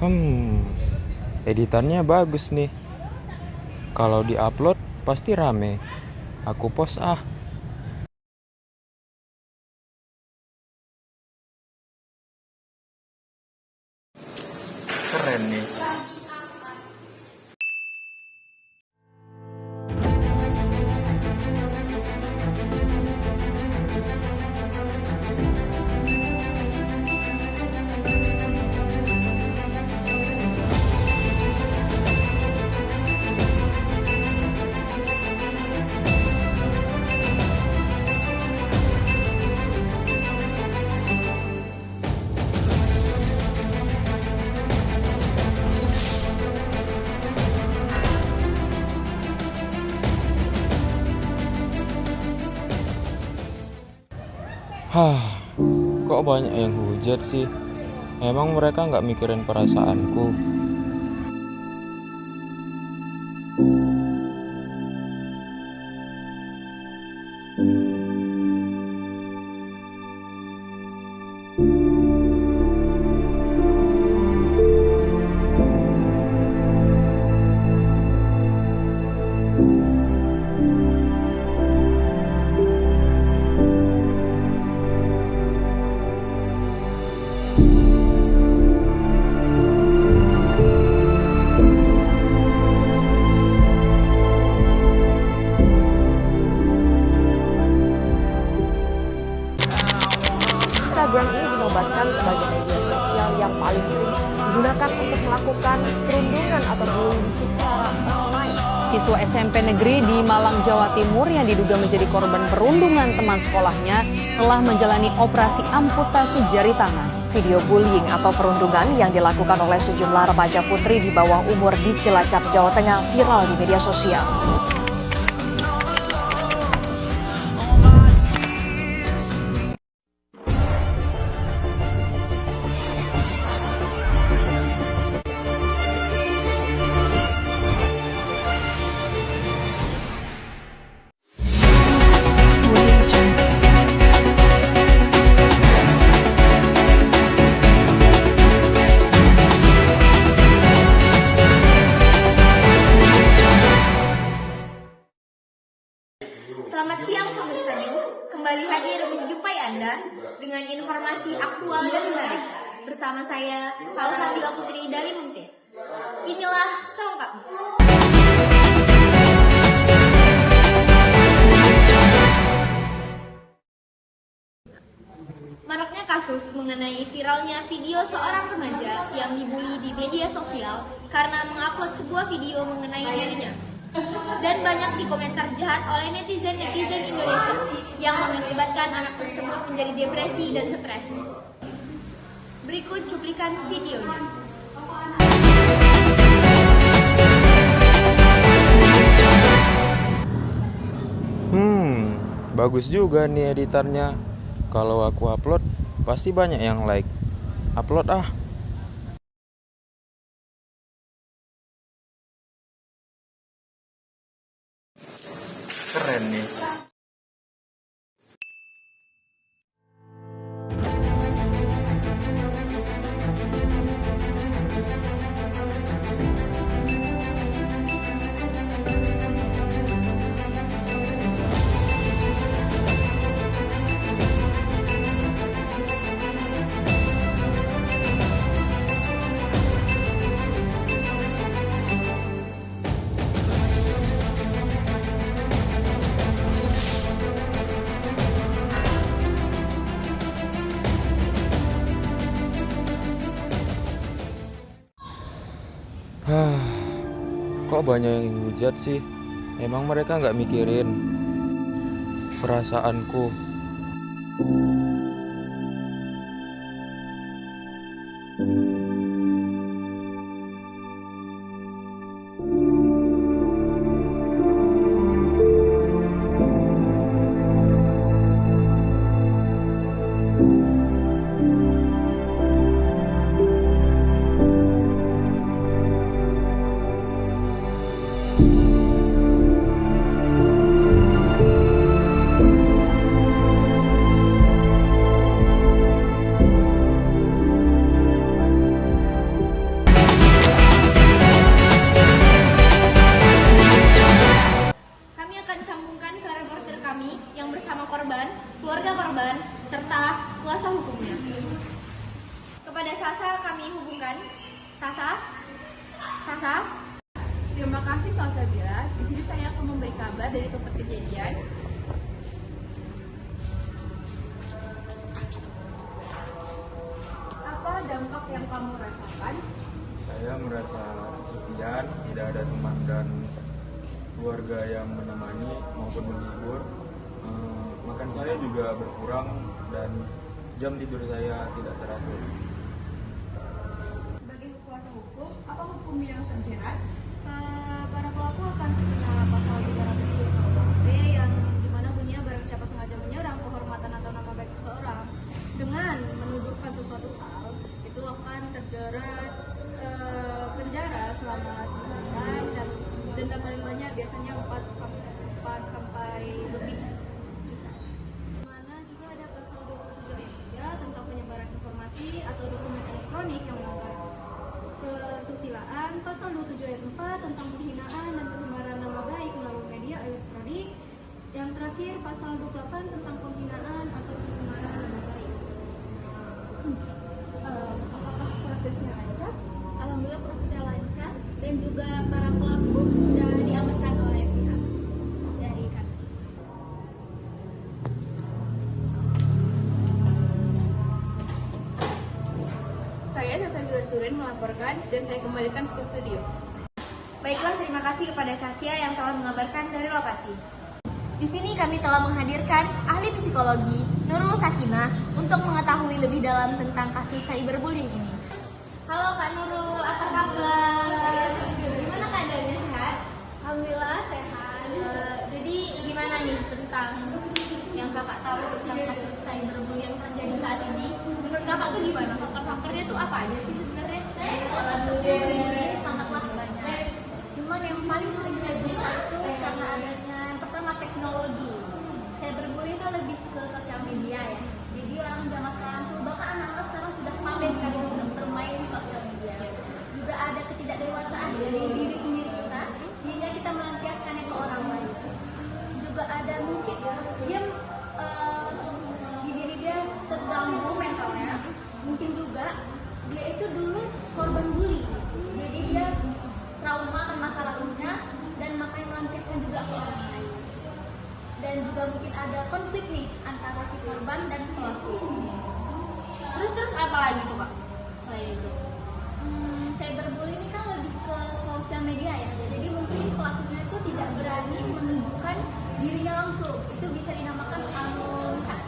Hmm, editannya bagus nih. Kalau diupload pasti rame. Aku post ah. Keren nih. Hah, kok banyak yang hujat sih? Emang mereka nggak mikirin perasaanku? Instagram ini dinobatkan sebagai media sosial yang paling sering digunakan untuk melakukan perundungan atau bullying secara online. Siswa SMP negeri di Malang, Jawa Timur yang diduga menjadi korban perundungan teman sekolahnya telah menjalani operasi amputasi jari tangan. Video bullying atau perundungan yang dilakukan oleh sejumlah remaja putri di bawah umur di Cilacap, Jawa Tengah viral di media sosial. Selamat siang pemirsa News, kembali hadir menjumpai Anda dengan informasi aktual dan menarik. Bersama saya, Salsabila Putri dari Muntir. Inilah selengkapnya. Maraknya kasus mengenai viralnya video seorang remaja yang dibully di media sosial karena mengupload sebuah video mengenai dirinya. Dan banyak dikomentar jahat oleh netizen-netizen Indonesia yang mengakibatkan anak tersebut menjadi depresi dan stres. Berikut cuplikan videonya. Bagus juga nih editannya. Kalau aku upload pasti banyak yang like. Upload ah. Keren nih. Kok banyak yang hujat sih? Emang mereka nggak mikirin perasaanku? hubungkan. Sasa? Sasa? Terima kasih Salsabila. Di sini saya akan memberi kabar dari tempat kejadian. Apa dampak yang kamu rasakan? Saya merasa kesepian, tidak ada teman dan keluarga yang menemani maupun menghibur. Makan saya juga berkurang dan jam tidur saya tidak teratur. Sebagai kuasa hukum, apa hukum yang terjerat? Para pelaku akan terkena pasal 310 KUHP yang dimana bunyinya barang siapa sengaja menyerang kehormatan atau nama baik seseorang dengan menuduhkan sesuatu hal itu akan terjerat penjara selama 9 bulan dan denda paling banyak biasanya 4 sampai lebih juta. Mana juga ada pasal 27 ayat 3 tentang penyebaran informasi atau dokumen elektronik yang melanggar kesusilaan, pasal 27 ayat 4 tentang penghinaan dan pencemaran nama baik melalui media elektronik. Yang terakhir pasal 28 tentang penghinaan atau pencemaran nama baik. Apakah prosesnya lancar? Alhamdulillah prosesnya lancar dan juga para pelaku sudah diamankan oleh pihak dari Kansi. Saya Salsabila Suren melaporkan dan saya kembalikan ke studio. Baiklah, terima kasih kepada Sasya yang telah mengabarkan dari lokasi. Di sini kami telah menghadirkan ahli psikologi Nurul Sakinah untuk mengetahui lebih dalam tentang kasus cyberbullying ini. Halo Kak Nurul, apa kabar? Gimana keadaannya, sehat? Alhamdulillah sehat. Jadi gimana nih tentang yang kakak tahu tentang kasus cyberbullying yang terjadi saat ini? Menurut kakak tuh gimana? Faktor-faktornya tuh apa aja sih sebenarnya? Cyberbullying sangatlah banyak. Cuman yang paling sering terjadi itu karena adanya pertama teknologi. Cyberbullying itu lebih ke sosial media ya. Jadi orang zaman sekarang tuh bahkan anak-anak sekarang sudah pandai sekali bermain di sosial media. Juga ada ketidakdewasaan dari diri sendiri kita sehingga kita melampiaskannya ke orang lain. Juga ada mungkin dia di diri dia terganggu mentalnya. Mungkin juga dia itu dulu korban bully. Jadi dia trauma akan masa lalunya dan makanya melampiaskan juga ke orang lain. Dan juga mungkin ada konflik nih antara si korban dan pelaku. Terus apa lagi tuh Kak? Selain itu, cyberbullying ini kan lebih ke sosial media ya. Jadi mungkin pelakunya itu tidak berani menunjukkan dirinya langsung. Itu bisa dinamakan anonimitas.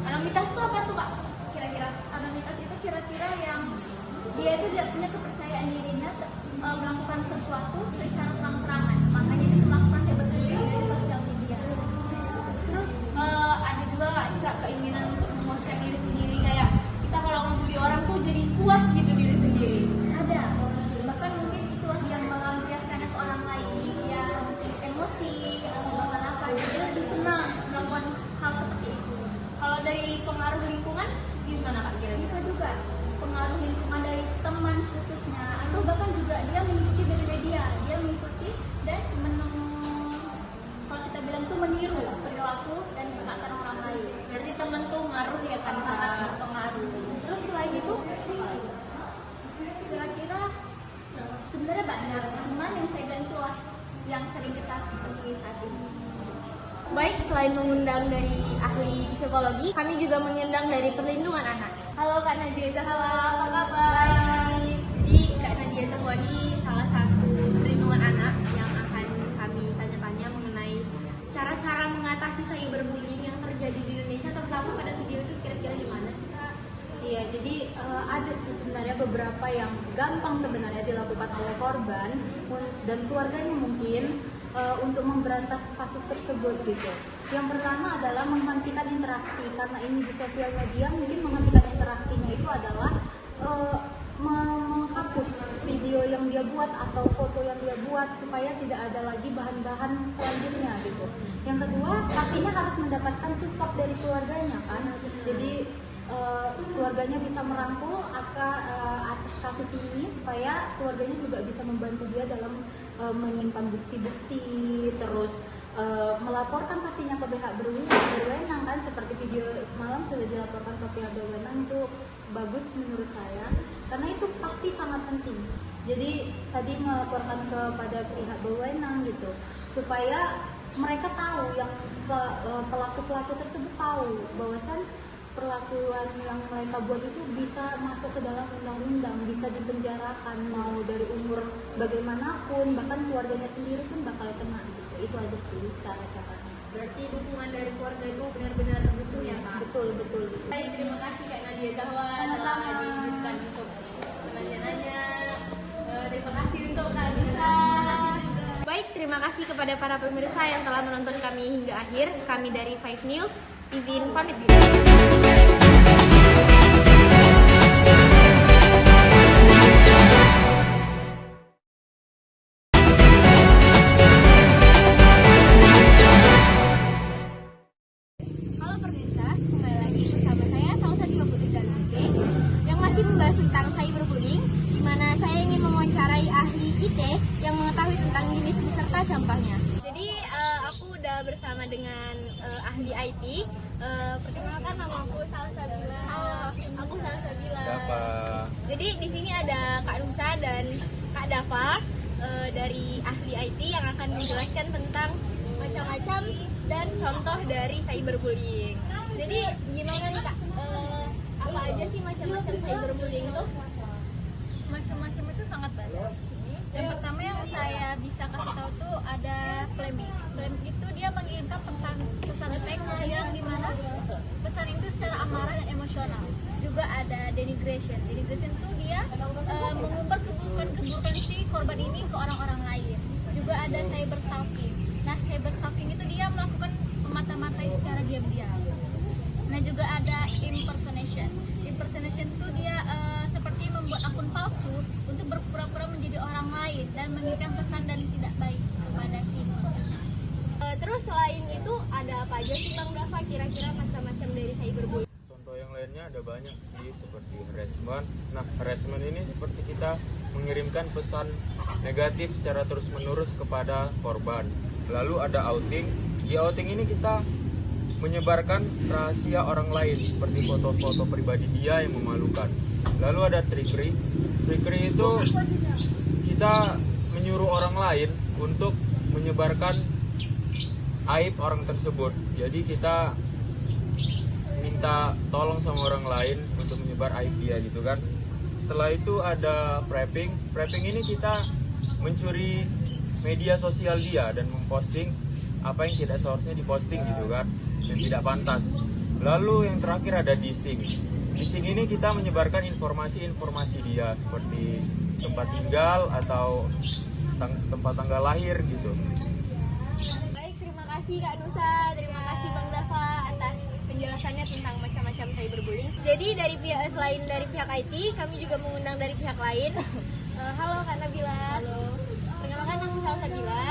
Anonimitas itu apa tuh Kak? Kira-kira anonimitas itu kira-kira yang dia itu tidak punya kepercayaan dirinya melakukan sesuatu secara terang-terangan. Makanya dia melakukan cyberbullying dari sosial media. Terus ada juga nggak sih Kak keinginan untuk memuaskan diri sendiri, kayak kita kalau ngebully orang tuh jadi puas gitu diri sendiri? Ada. Bahkan mungkin itulah yang melampiaskannya ke orang lain, ya emosi atau bahkan apa, jadi lebih senang melakukan hal seperti itu. Kalau dari pengaruh lingkungan gimana Kak kira-kira? Bisa juga pengaruh lingkungan dari teman khususnya, atau bahkan juga dia mengikuti dari media, dia mengikuti dan kalau kita bilang tuh meniru perilaku dan perkataan orang lain. Berarti teman tuh ngaruh ya kan, sangat berpengaruh. Terus selain itu kira-kira sebenarnya banyak, cuman yang saya bilang itulah yang sering kita temui saat ini. Baik, selain mengundang dari ahli psikologi, kami juga mengundang dari perlindungan anak. Halo Kak Nadia Zahwa, apa kabar? Baik. Jadi Kak Nadia Zahwa ini salah satu perlindungan anak yang akan kami tanya-tanya mengenai cara-cara mengatasi cyberbullying yang terjadi di Indonesia, terutama pada video itu kira-kira gimana sih Kak? Iya, jadi ada sih sebenarnya beberapa yang gampang sebenarnya dilakukan oleh korban dan keluarganya mungkin untuk memberantas kasus tersebut gitu. Yang pertama adalah menghentikan interaksi, karena ini di sosial media mungkin menghentikan interaksinya itu adalah menghapus video yang dia buat atau foto yang dia buat supaya tidak ada lagi bahan-bahan selanjutnya gitu. Yang kedua, pastinya harus mendapatkan support dari keluarganya kan. Jadi keluarganya bisa merangkul atas kasus ini supaya keluarganya juga bisa membantu dia dalam menyimpan bukti-bukti, terus melaporkan pastinya ke pihak berwenang kan, seperti video semalam sudah dilaporkan ke pihak berwenang, itu bagus menurut saya karena itu penting. Jadi tadi melaporkan kepada pihak berwenang gitu, supaya mereka tahu, yang pelaku-pelaku tersebut tahu bahwasan perlakuan yang mereka buat itu bisa masuk ke dalam undang-undang, bisa dipenjarakan, mau dari umur bagaimanapun, bahkan keluarganya sendiri pun bakal kena gitu. Itu aja sih cara-caranya. Berarti dukungan dari keluarga itu benar-benar butuh ya Kak? Betul. Baik, terima kasih Kak Nadia Zahwa telah diizinkan untuk menanya-nanya. Terima kasih untuk Kak Nisa. Baik, terima kasih kepada para pemirsa yang telah menonton kami hingga akhir. Kami dari 5 News, izin pamit dulu. Halo pemirsa, kembali lagi bersama saya Salsabila Putri Dalmunte yang masih membahas tentang cyberbullying, di mana saya ingin mewawancarai ahli IT yang mengetahui tentang jenis beserta contohnya. Jadi aku udah bersama dengan ahli IT. Perkenalkan, nama aku Salsabila. Halo, aku Salsabila. Jadi di sini ada Kak Nusa dan Kak Dava dari ahli IT yang akan menjelaskan tentang macam-macam dan contoh dari cyberbullying. Jadi gimana nih Kak? Apa aja sih macam-macam cyberbullying itu? Macam-macam itu sangat banyak. Yang pertama yang saya bisa kasih tahu tuh ada flaming. Flaming itu dia mengirimkan pesan teks yang dimana pesan itu secara amarah dan emosional. Juga ada denigration. Denigration itu dia mengumbar keburukan si korban ini ke orang-orang lain. Juga ada cyber stalking. Nah, cyber stalking itu dia melakukan memata-matai secara diam-diam. Nah, juga ada impersonation. Impersonation itu dia seperti membuat akun palsu untuk berpura-pura menjadi orang lain dan mengirimkan pesan dan tidak baik kepada si korban. Terus selain itu ada apa aja sih Bang Dava kira-kira macam-macam dari cyberbullying? Contoh yang lainnya ada banyak sih, seperti harassment. Nah, harassment ini seperti kita mengirimkan pesan negatif secara terus-menerus kepada korban. Lalu ada outing. Di outing ini kita menyebarkan rahasia orang lain seperti foto-foto pribadi dia yang memalukan. Lalu ada trickery. Trickery itu kita menyuruh orang lain untuk menyebarkan aib orang tersebut. Jadi kita minta tolong sama orang lain untuk menyebar aib dia gitu kan. Setelah itu ada prepping. Prepping ini kita mencuri media sosial dia dan memposting apa yang tidak seharusnya diposting gitu kan, yang tidak pantas. Lalu yang terakhir ada dissing. Dissing ini kita menyebarkan informasi-informasi dia seperti tempat tinggal atau tempat tanggal lahir gitu. Baik, terima kasih Kak Nusa, terima kasih Bang Dava atas penjelasannya tentang macam-macam cyberbullying. Jadi dari pihak selain dari pihak IT, kami juga mengundang dari pihak lain. Halo Kak Nabila. Halo. Perkenalkan aku Salsabila.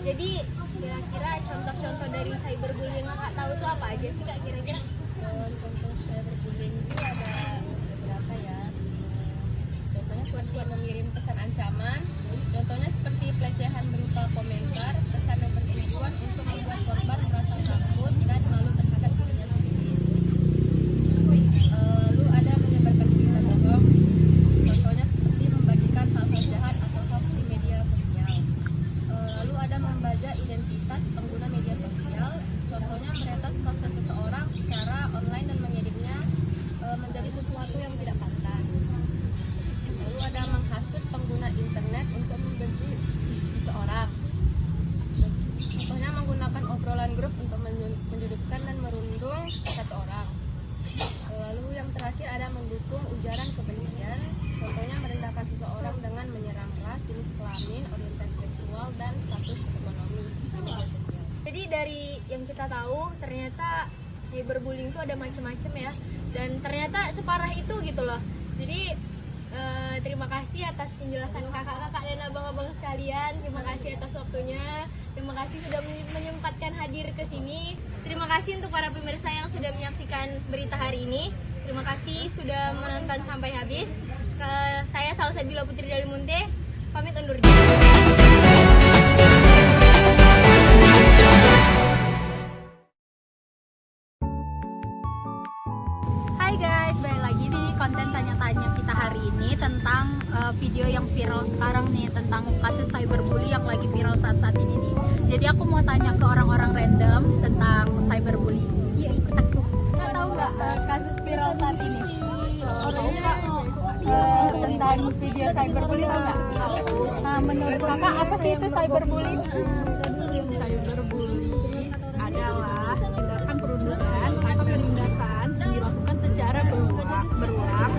Jadi kira-kira contoh-contoh dari cyberbullying yang Kak tahu itu apa aja sih Kak kira-kira? Contoh cyberbullying itu ada beberapa ya. Contohnya seperti mengirim pesan ancaman. Contohnya seperti pelecehan berupa komentar, pesan yang bertujuan untuk membuat korban merasa takut dan malu terhadap dirinya sendiri. Lalu ada menyebarkan berita bohong. Contohnya seperti membagikan hal-hal jahat atau hoax di media sosial. Lalu ada membaca identitas pengguna media sosial. Contohnya meretas profil seseorang secara online dan mengeditnya menjadi sesuatu yang tidak pantas. Lalu ada menghasut pengguna internet untuk membenci seseorang. Contohnya menggunakan obrolan grup untuk menjudutkan dan merundung satu orang. Lalu yang terakhir ada mendukung ujaran kebencian. Contohnya merendahkan seseorang dengan menyerang ras, jenis kelamin, orientasi seksual, dan status ekonomi di media sosial. Jadi dari yang kita tahu ternyata cyberbullying itu ada macam-macam ya, dan ternyata separah itu gitu loh. Jadi terima kasih atas penjelasan kakak-kakak dan abang-abang sekalian. Terima kasih atas waktunya. Terima kasih sudah menyempatkan hadir ke sini. Terima kasih untuk para pemirsa yang sudah menyaksikan berita hari ini. Terima kasih sudah menonton sampai habis. Saya Salsabila Putri Dalmunte, pamit undur diri. Hai guys, balik lagi di konten tanya-tanya kita hari ini tentang video yang viral sekarang nih, tentang kasus cyberbully yang lagi viral saat-saat ini nih. Jadi aku mau tanya ke orang-orang random tentang cyberbully. Iya, ikut aku. Nggak tahu nggak kasus viral saat ini? Tahu nggak tentang video cyberbully, tahu nggak? Nah, menurut kakak apa sih itu cyberbully? Cyberbully adalah tindakan perundungan atau penindasan yang dilakukan secara berulang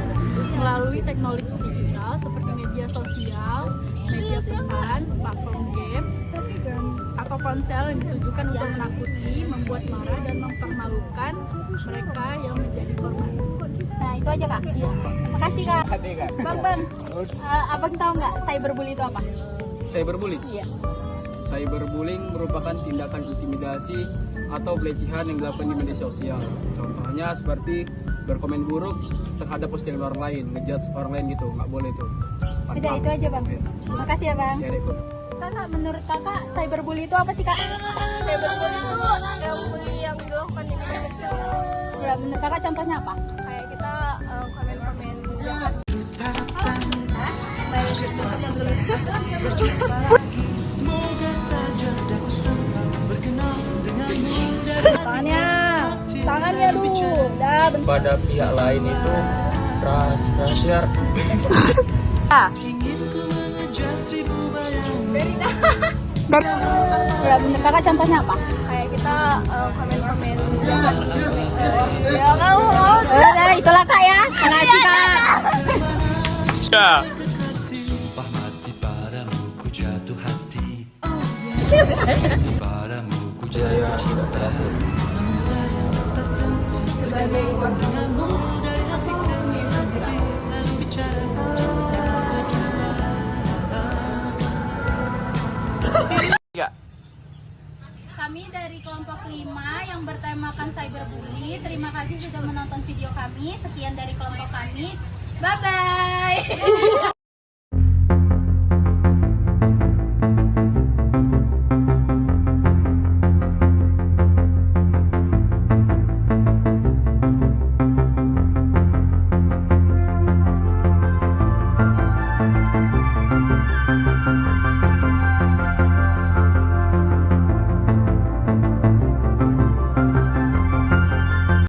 melalui teknologi digital seperti media sosial, media pesan, platform game, atau ponsel yang ditujukan untuk menakuti, membuat marah, dan mempermalukan mereka yang menjadi korban. Nah, itu aja kak. Iya. Makasih kak. Bang, abang tahu nggak cyberbully itu apa? Cyberbullying. Iya. Cyberbullying merupakan tindakan intimidasi atau pelecehan yang dilakukan di media sosial. Contohnya seperti berkomen buruk terhadap postingan orang lain, ngejudge orang lain gitu, nggak boleh tuh. Udah, itu aja bang. Makasih ya bang. Ya, Dek. Kakak, menurut kakak cyberbully itu apa sih kak? Cyberbully itu yang bully yang dilakukan di media sosial. Ya, menurut kakak contohnya apa? Kayak kita komen-komen jahat. Tangannya dulu. Pada pihak lain itu rahasia. Ya, menurut kakak contohnya apa? Kayak kita komen-komen jahat. Udah, itulah kak ya. Makasih kak. Sumpah mati padamu ku jatuh hati. Padamu ku Saya jatuh tidak terakhir. namun sayang tak sempat berkawan denganmu dari hati ke hati lalu bicara cinta berdua. Kami dari kelompok 5 yang bertemakan cyberbully. Terima kasih sudah menonton video kami. Sekian dari kelompok kami. Bye-bye.